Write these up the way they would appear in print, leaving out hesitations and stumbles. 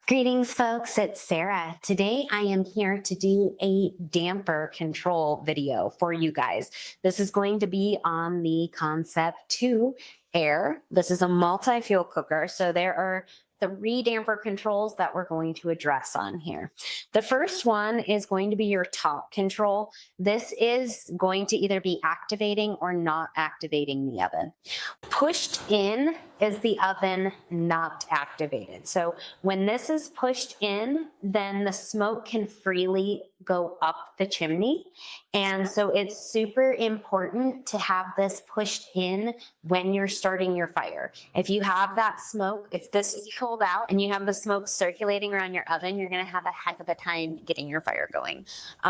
Greetings, folks. It's Sarah. Today I am here to do a damper control video for you guys. This is going to be on the Concept 2 Air. This is a multi-fuel cooker, so there are 3 damper controls that we're going to address on here. The first one is going to be your top control. This is going to either be activating or not activating the oven. Pushed in is the oven not activated. So when this is pushed in, then the smoke can freely go up the chimney. And so it's super important to have this pushed in when you're starting your fire. If you have that smoke, if this is pulled out and you have the smoke circulating around your oven, you're going to have a heck of a time getting your fire going.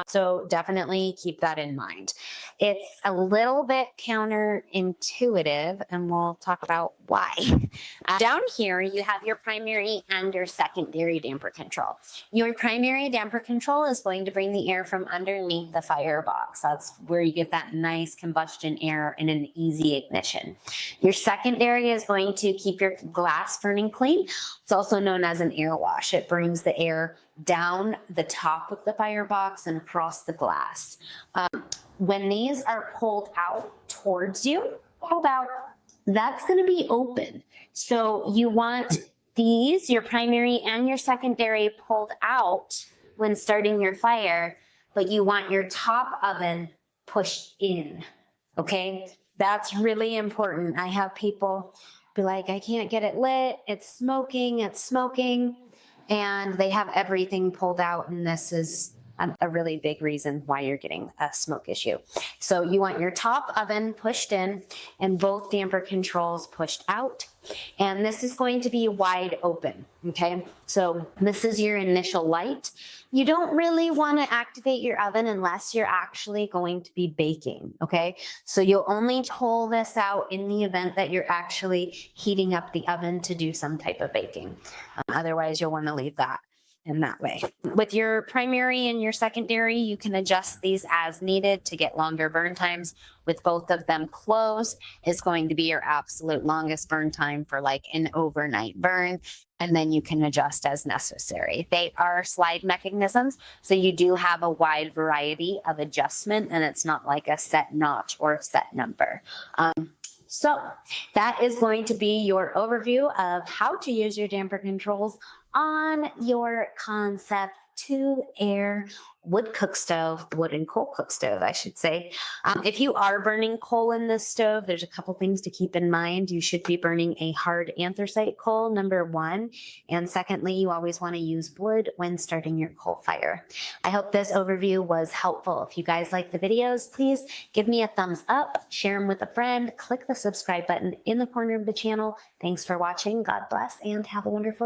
So definitely keep that in mind. It's a little bit counterintuitive, and we'll talk about why. Down here, you have your primary and your secondary damper control. Your primary damper control is going to bring the air from underneath the firebox. That's where you get that nice combustion air and an easy ignition. Your secondary is going to keep your glass burning clean. It's also known as an air wash. It brings the air down the top of the firebox and across the glass. When these are pulled out towards you, that's going to be open. So you want these, your primary and your secondary, pulled out when starting your fire, but you want your top oven pushed in, okay? That's really important. I have people be like, I can't get it lit, it's smoking, and they have everything pulled out, and this is a really big reason why you're getting a smoke issue. So you want your top oven pushed in and both damper controls pushed out. And this is going to be wide open, okay? So this is your initial light. You don't really want to activate your oven unless you're actually going to be baking, okay? So you'll only pull this out in the event that you're actually heating up the oven to do some type of baking. Otherwise, you'll want to leave that in that way. With your primary and your secondary, you can adjust these as needed to get longer burn times. With both of them closed, it's going to be your absolute longest burn time for like an overnight burn. And then you can adjust as necessary. They are slide mechanisms, so you do have a wide variety of adjustment, and it's not like a set notch or a set number. So that is going to be your overview of how to use your damper controls on your Concept 2 Air wood cook stove, wood and coal cook stove, I should say. If you are burning coal in this stove, there's a couple things to keep in mind. You should be burning a hard anthracite coal, number 1. And secondly, you always want to use wood when starting your coal fire. I hope this overview was helpful. If you guys like the videos, please give me a thumbs up, share them with a friend, click the subscribe button in the corner of the channel. Thanks for watching. God bless and have a wonderful day.